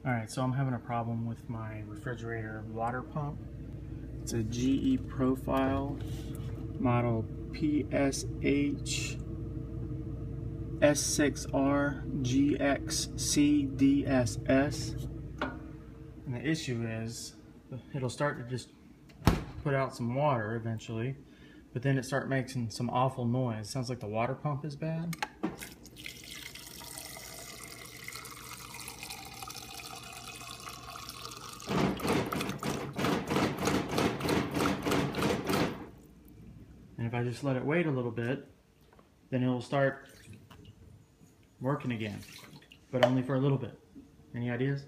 Alright, so I'm having a problem with my refrigerator water pump. It's a GE profile model PSHS6RGXCDSS. And the issue is it'll start to just put out some water eventually, but then it starts making some awful noise. Sounds like the water pump is bad. And if I just let it wait a little bit, then it'll start working again, but only for a little bit. Any ideas?